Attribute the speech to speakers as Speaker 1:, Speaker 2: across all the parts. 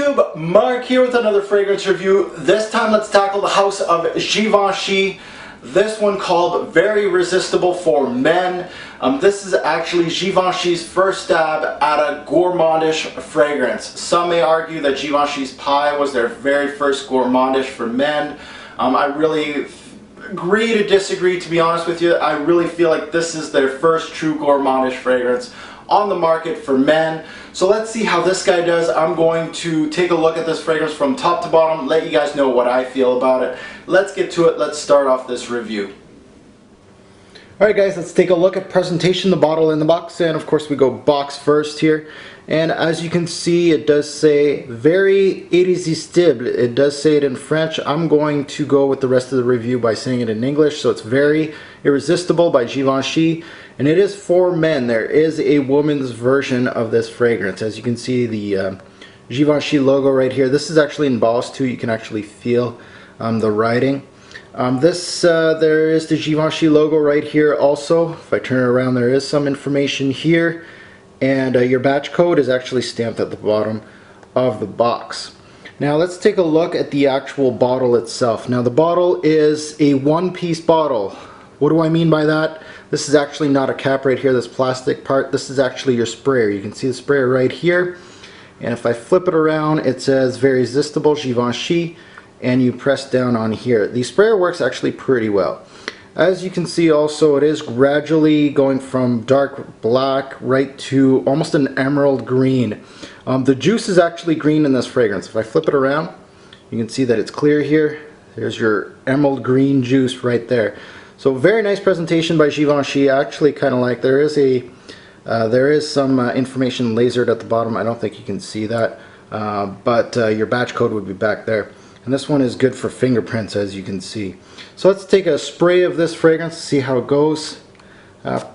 Speaker 1: YouTube, Mark here with another fragrance review. This time let's tackle the house of Givenchy. This one called Very Irresistible for Men. This is actually Givenchy's first stab at a gourmandish fragrance. Some may argue that Givenchy's Pie was their very first gourmandish for men. I really agree to disagree, to be honest with you. I really feel like this is their first true gourmandish fragrance on the market for men. So let's see how this guy does. I'm going to take a look at this fragrance from top to bottom, let you guys know what I feel about it. Let's get to it. Let's start off this review. Alright guys, let's take a look at presentation, the bottle in the box, and of course we go box first here. And as you can see, it does say Very Irresistible. It does say it in French. I'm going to go with the rest of the review by saying it in English. So it's Very Irresistible by Givenchy, and it is for men. There is a woman's version of this fragrance. As you can see, the Givenchy logo right here. This is actually embossed too. You can actually feel the writing. There is the Givenchy logo right here also. If I turn it around, there is some information here. And your batch code is actually stamped at the bottom of the box. Now let's take a look at the actual bottle itself. Now the bottle is a one-piece bottle. What do I mean by that? This is actually not a cap right here, this plastic part. This is actually your sprayer. You can see the sprayer right here. And if I flip it around, it says Very Irresistible Givenchy, and you press down on here. The sprayer works actually pretty well. As you can see also, it is gradually going from dark black right to almost an emerald green. The juice is actually green in this fragrance. If I flip it around, you can see that it's clear here. There's your emerald green juice right there. So very nice presentation by Givenchy. I actually kind of like, there is some information lasered at the bottom. I don't think you can see that, but your batch code would be back there. And this one is good for fingerprints, as you can see. So let's take a spray of this fragrance to see how it goes.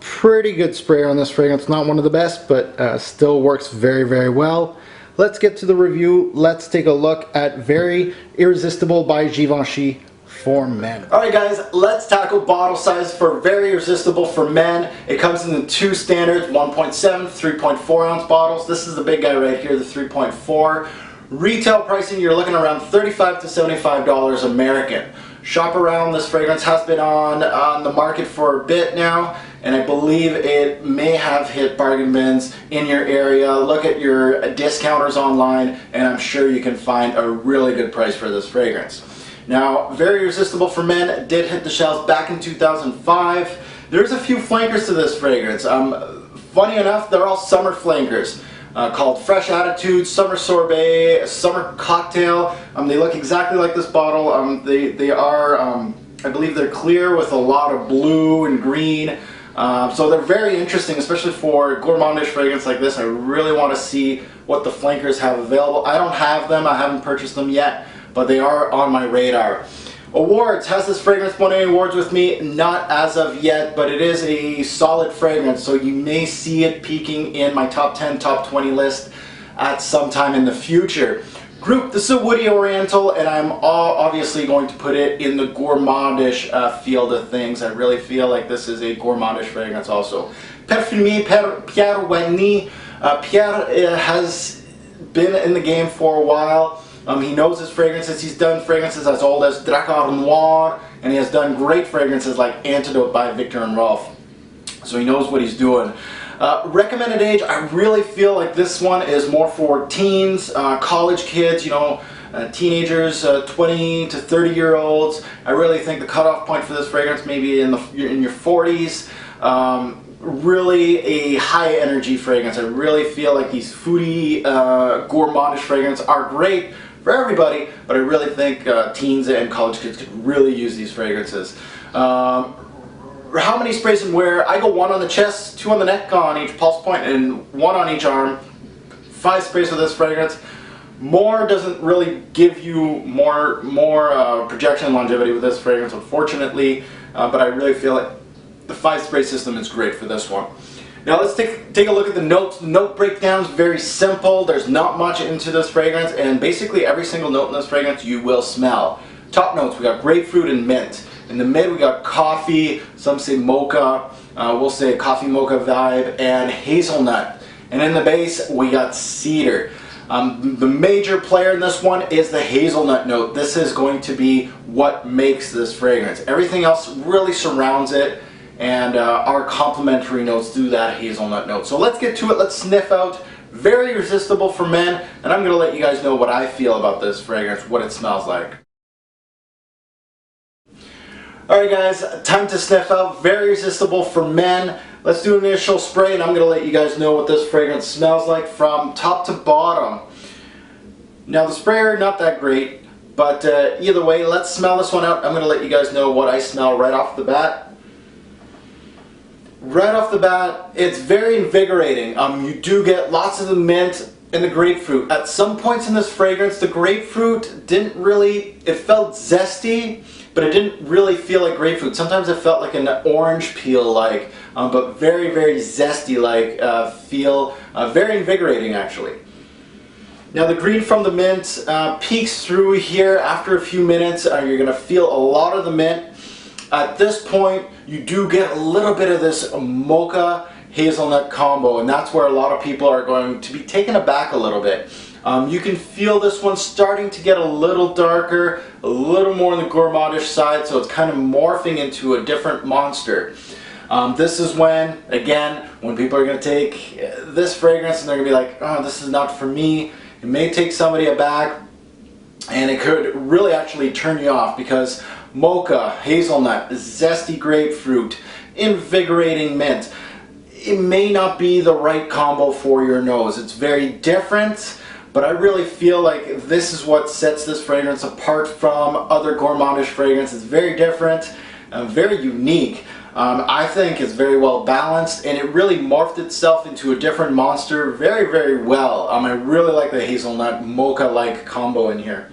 Speaker 1: Pretty good spray on this fragrance. Not one of the best, but still works very, very well. Let's get to the review. Let's take a look at Very Irresistible by Givenchy for men. Alright guys, let's tackle bottle size for Very Irresistible for men. It comes in the two standards, 1.7, 3.4 ounce bottles. This is the big guy right here, the 3.4. Retail pricing, you're looking around $35 to $75 American. Shop around. This fragrance has been on the market for a bit now, and I believe it may have hit bargain bins in your area. Look at your discounters online, and I'm sure you can find a really good price for this fragrance. Now, Very Irresistible for Men did hit the shelves back in 2005. There's a few flankers to this fragrance. Funny enough, they're all summer flankers. Called Fresh Attitude, Summer Sorbet, Summer Cocktail. They look exactly like this bottle. They are, I believe they're clear with a lot of blue and green. So they're very interesting, especially for gourmandish fragrance like this. I really want to see what the flankers have available. I don't have them, I haven't purchased them yet, but they are on my radar. Awards. Has this fragrance won any awards with me? Not as of yet, but it is a solid fragrance, so you may see it peaking in my top 10, top 20 list at some time in the future. Group, this is a woody oriental, and I'm obviously going to put it in the gourmandish field of things. I really feel like this is a gourmandish fragrance also. Parfumé Pierre Wagny. Pierre has been in the game for a while. He knows his fragrances. He's done fragrances as old as Drakkar Noir, and he has done great fragrances like Antidote by Viktor and Rolf. So he knows what he's doing. Recommended age, I really feel like this one is more for teens, college kids, you know, teenagers, 20 to 30-year-olds. I really think the cutoff point for this fragrance maybe in your 40s. Really a high energy fragrance. I really feel like these foodie, gourmandish fragrances are great for everybody, but I really think teens and college kids could really use these fragrances. How many sprays and where? I go 1 on the chest, 2 on the neck on each pulse point, and 1 on each arm. 5 sprays with this fragrance. More doesn't really give you more projection and longevity with this fragrance, unfortunately, but I really feel like the 5 spray system is great for this one. Now let's take a look at the notes. The note breakdown is very simple. There's not much into this fragrance, and basically every single note in this fragrance you will smell. Top notes, we got grapefruit and mint. In the mid we got coffee, some say mocha, we'll say coffee mocha vibe, and hazelnut. And in the base we got cedar. The major player in this one is the hazelnut note. This is going to be what makes this fragrance. Everything else really surrounds it, and our complementary notes do that hazelnut note. So let's get to it. Let's sniff out Very Irresistible for Men, and I'm going to let you guys know what I feel about this fragrance, what it smells like. Alright guys, time to sniff out Very Irresistible for Men. Let's do an initial spray, and I'm going to let you guys know what this fragrance smells like from top to bottom. Now the sprayer, not that great, but either way, let's smell this one out. I'm going to let you guys know what I smell right off the bat. Right off the bat, it's very invigorating. You do get lots of the mint and the grapefruit. At some points in this fragrance, the grapefruit didn't really, it felt zesty, but it didn't really feel like grapefruit. Sometimes it felt like an orange peel like, but very, very zesty like feel. Very invigorating actually. Now the green from the mint peeks through here after a few minutes. You're going to feel a lot of the mint. At this point, you do get a little bit of this mocha hazelnut combo, and that's where a lot of people are going to be taken aback a little bit. You can feel this one starting to get a little darker, a little more on the gourmandish side, so it's kind of morphing into a different monster. This is when, again, when people are going to take this fragrance and they're going to be like, oh, this is not for me. It may take somebody aback, and it could really actually turn you off, because mocha, hazelnut, zesty grapefruit, invigorating mint, it may not be the right combo for your nose. It's very different, but I really feel like this is what sets this fragrance apart from other gourmandish fragrances. It's very different, very unique. I think it's very well balanced, and it really morphed itself into a different monster very, very well. I really like the hazelnut mocha-like combo in here.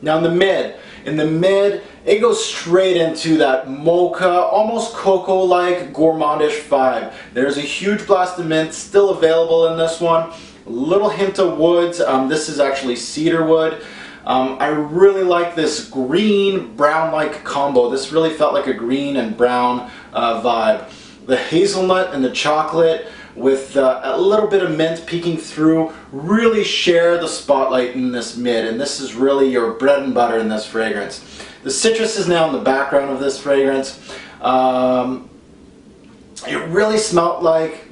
Speaker 1: Now in the mid, it goes straight into that mocha, almost cocoa-like gourmandish vibe. There's a huge blast of mint still available in this one. A little hint of woods. This is actually cedar wood. I really like this green brown-like combo. This really felt like a green and brown vibe. The hazelnut and the chocolate with a little bit of mint peeking through really share the spotlight in this mid, and this is really your bread and butter in this fragrance. The citrus is now in the background of this fragrance. It really smelled like,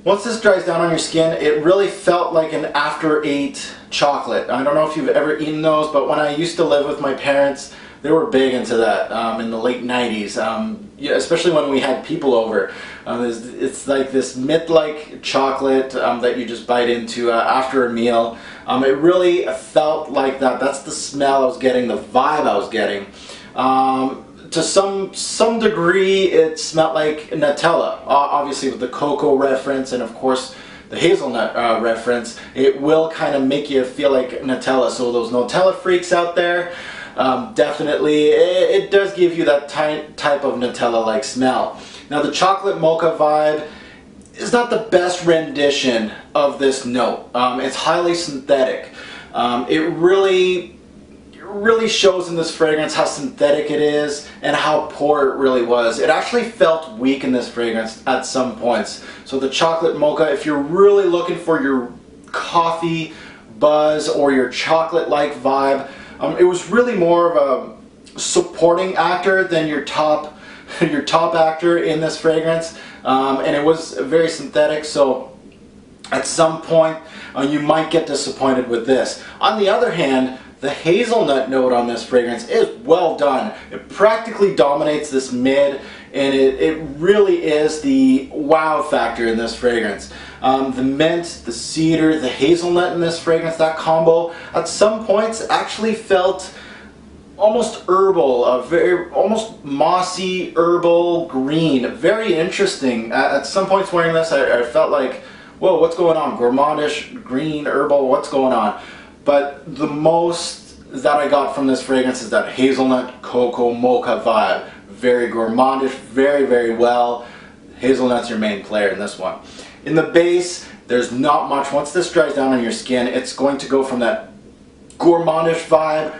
Speaker 1: once this dries down on your skin, it really felt like an after-eight chocolate. I don't know if you've ever eaten those, but when I used to live with my parents, they were big into that in the late 90s, yeah, especially when we had people over. It's like this mint-like chocolate that you just bite into after a meal. It really felt like that. That's the smell I was getting, the vibe I was getting. To some degree, it smelled like Nutella, obviously with the cocoa reference and of course the hazelnut reference. It will kind of make you feel like Nutella. So those Nutella freaks out there, definitely it does give you that type of Nutella-like smell. Now the chocolate mocha vibe is not the best rendition of this note. It's highly synthetic. It really shows in this fragrance how synthetic it is and how poor it really was. It actually felt weak in this fragrance at some points. So the chocolate mocha, if you're really looking for your coffee buzz or your chocolate-like vibe, it was really more of a supporting actor than your top actor in this fragrance, and it was very synthetic. So at some point you might get disappointed with this. On the other hand, the hazelnut note on this fragrance is well done. It practically dominates this mid, and it really is the wow factor in this fragrance. The mint, the cedar, the hazelnut in this fragrance, that combo, at some points actually felt almost herbal, almost mossy herbal green. Very interesting. At some points wearing this, I felt like, whoa, what's going on? Gourmandish, green, herbal, what's going on? But the most that I got from this fragrance is that hazelnut cocoa mocha vibe. Very gourmandish, very, very well. Hazelnut's your main player in this one. In the base, there's not much. Once this dries down on your skin, it's going to go from that gourmandish vibe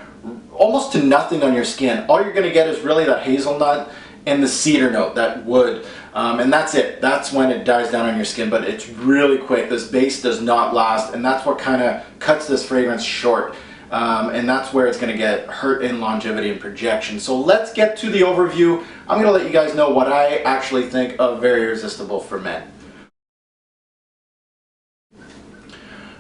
Speaker 1: almost to nothing on your skin. All you're going to get is really that hazelnut and the cedar note, that wood. And that's it. That's when it dies down on your skin, but it's really quick. This base does not last, and that's what kind of cuts this fragrance short. And that's where it's going to get hurt in longevity and projection. So let's get to the overview. I'm going to let you guys know what I actually think of Very Irresistible for Men.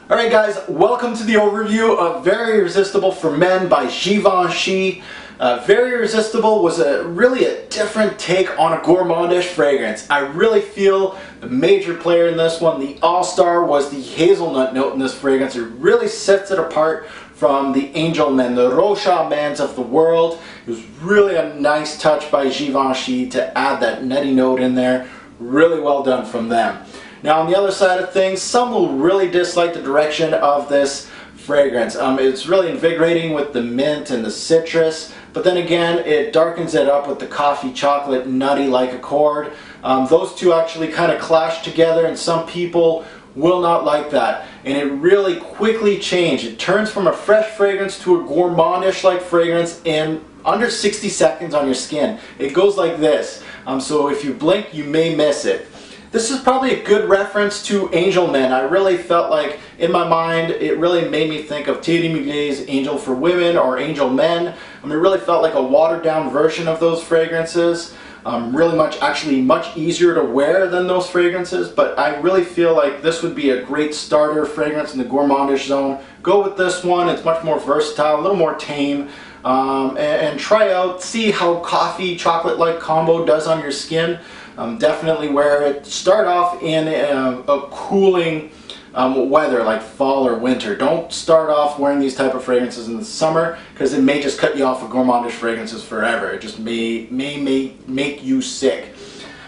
Speaker 1: Alright guys, welcome to the overview of Very Irresistible for Men by Givenchy. Very Irresistible was really a different take on a gourmandish fragrance. I really feel the major player in this one, the all-star, was the hazelnut note in this fragrance. It really sets it apart from the Angel Men, the Rocha Mans of the world. It was really a nice touch by Givenchy to add that nutty note in there. Really well done from them. Now on the other side of things, some will really dislike the direction of this fragrance. It's really invigorating with the mint and the citrus, but then again it darkens it up with the coffee chocolate nutty like accord. Those two actually kind of clash together, and some people will not like that. And it really quickly changed. It turns from a fresh fragrance to a gourmandish like fragrance in under 60 seconds on your skin. It goes like this. So if you blink, you may miss it. This is probably a good reference to Angel Men. I really felt like, in my mind, it really made me think of Thierry Mugler's Angel for Women or Angel Men. It really felt like a watered down version of those fragrances. Really actually much easier to wear than those fragrances, but I really feel like this would be a great starter fragrance in the gourmandish zone. Go with this one. It's much more versatile, a little more tame, and try out, see how coffee chocolate like combo does on your skin. Definitely wear it. Start off in a cooling weather like fall or winter. Don't start off wearing these type of fragrances in the summer, because it may just cut you off of gourmandish fragrances forever. It just may make you sick.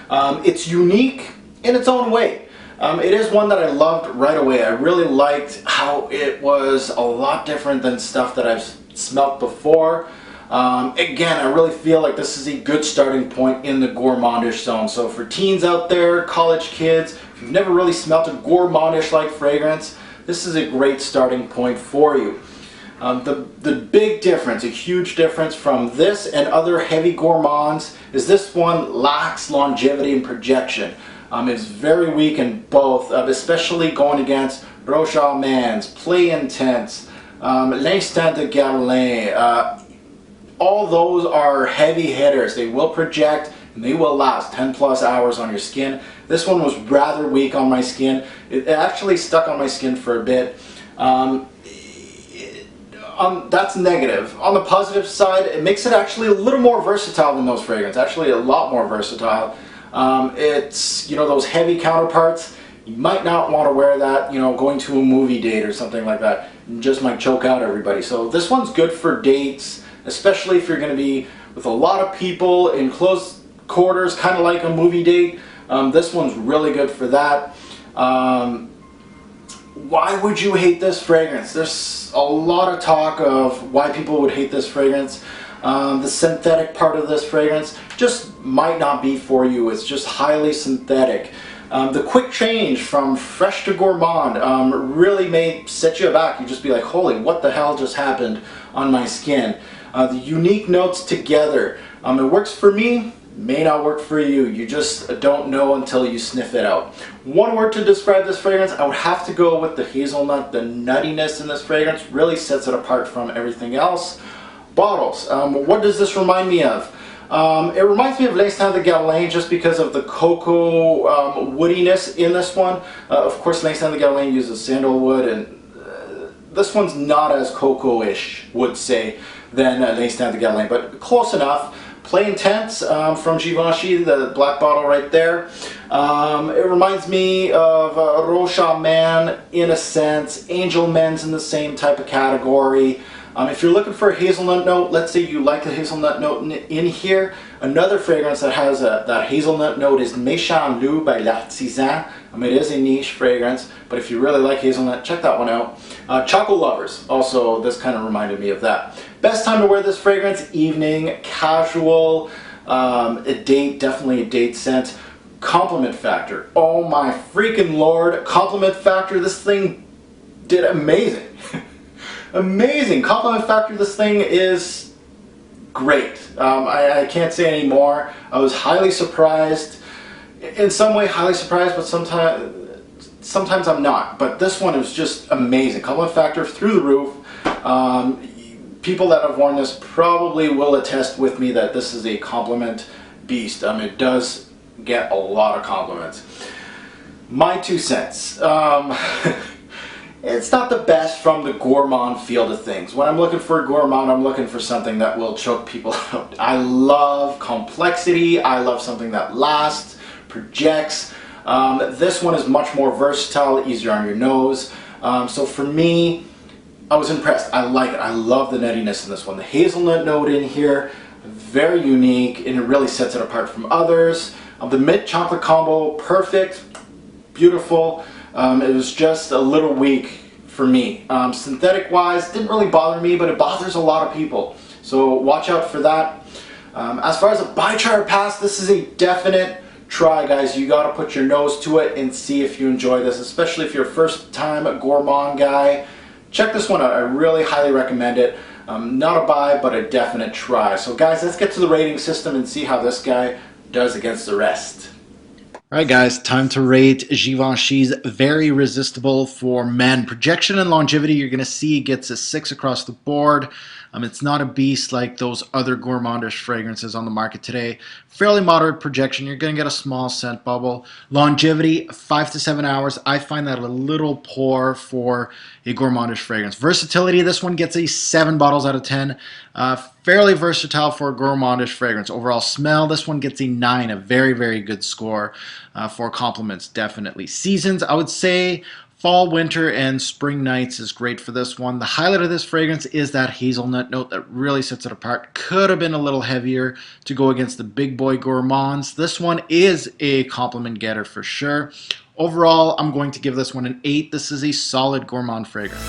Speaker 1: It's unique in its own way. It is one that I loved right away. I really liked how it was a lot different than stuff that I've smelt before. Again, I really feel like this is a good starting point in the gourmandish zone. So for teens out there, college kids, if you've never really smelt a gourmandish like fragrance, this is a great starting point for you. The big difference, a huge difference from this and other heavy gourmands, is this one lacks longevity and projection. It's very weak in both, especially going against Rocha Mans, Play Intense, L'Instant de Guerlain. All those are heavy hitters. They will project and they will last 10 plus hours on your skin. This one was rather weak on my skin. It actually stuck on my skin for a bit. That's negative. On the positive side, it makes it actually a little more versatile than those fragrances. Actually a lot more versatile. It's, you know, those heavy counterparts. You might not want to wear that, you know, going to a movie date or something like that. You just might choke out everybody. So this one's good for dates, especially if you're going to be with a lot of people in close quarters, kind of like a movie date. This one's really good for that. Why would you hate this fragrance? There's a lot of talk of why people would hate this fragrance. The synthetic part of this fragrance just might not be for you. It's just highly synthetic. The quick change from fresh to gourmand really may set you aback. You just be like, holy, what the hell just happened on my skin? The unique notes together. It works for me, may not work for you. You just don't know until you sniff it out. One word to describe this fragrance, I would have to go with the hazelnut. The nuttiness in this fragrance really sets it apart from everything else. Bottles. What does this remind me of? It reminds me of L'Instant de Guerlain just because of the cocoa woodiness in this one. Of course, L'Instant de Guerlain uses sandalwood, and this one's not as cocoa-ish, would say, than L'Instant de Guerlain, but close enough. Play Intense from Givenchy, the black bottle right there. It reminds me of Rocha Man in a sense. Angel Men's in the same type of category. If you're looking for a hazelnut note, let's say you like the hazelnut note in here, another fragrance that has that hazelnut note is Méchant Loup by L'Artisan. It is a niche fragrance, but if you really like hazelnut, check that one out. Choco Lovers, also this kind of reminded me of that. Best time to wear this fragrance, evening, casual, a date, definitely a date scent. Compliment factor, oh my freaking lord, compliment factor, this thing did amazing. Amazing. Compliment factor, this thing is great. I can't say any more. I was highly surprised. In some way, highly surprised, but sometimes I'm not. But this one is just amazing. Compliment factor through the roof. People that have worn this probably will attest with me that this is a compliment beast. It does get a lot of compliments. My 2 cents. It's not the best from the gourmand field of things. When I'm looking for a gourmand, I'm looking for something that will choke people out. I love complexity. I love something that lasts, projects. This one is much more versatile, easier on your nose. So for me, I was impressed. I like it. I love the nuttiness in this one. The hazelnut note in here, very unique, and it really sets it apart from others. The mint chocolate combo, perfect, beautiful. It was just a little weak for me. Synthetic wise, didn't really bother me, but it bothers a lot of people. So watch out for that. As far as a buy, try, or pass, this is a definite try, guys. You got to put your nose to it and see if you enjoy this, especially if you're a first time gourmand guy. Check this one out. I really highly recommend it. Not a buy, but a definite try. So guys, let's get to the rating system and see how this guy does against the rest. Alright guys, time to rate Givenchy's Very Irresistible for men. Projection and longevity, you're going to see it gets a 6 across the board. It's not a beast like those other gourmandish fragrances on the market today. Fairly moderate projection, you're going to get a small scent bubble. Longevity, 5 to 7 hours. I find that a little poor for a gourmandish fragrance. Versatility, this one gets a 7 bottles out of 10. Fairly versatile for a gourmandish fragrance. Overall smell, this one gets a 9, a very, very good score for compliments, definitely. Seasons, I would say fall, winter, and spring nights is great for this one. The highlight of this fragrance is that hazelnut note that really sets it apart. Could have been a little heavier to go against the big boy gourmands. This one is a compliment getter for sure. Overall, I'm going to give this one an 8. This is a solid gourmand fragrance.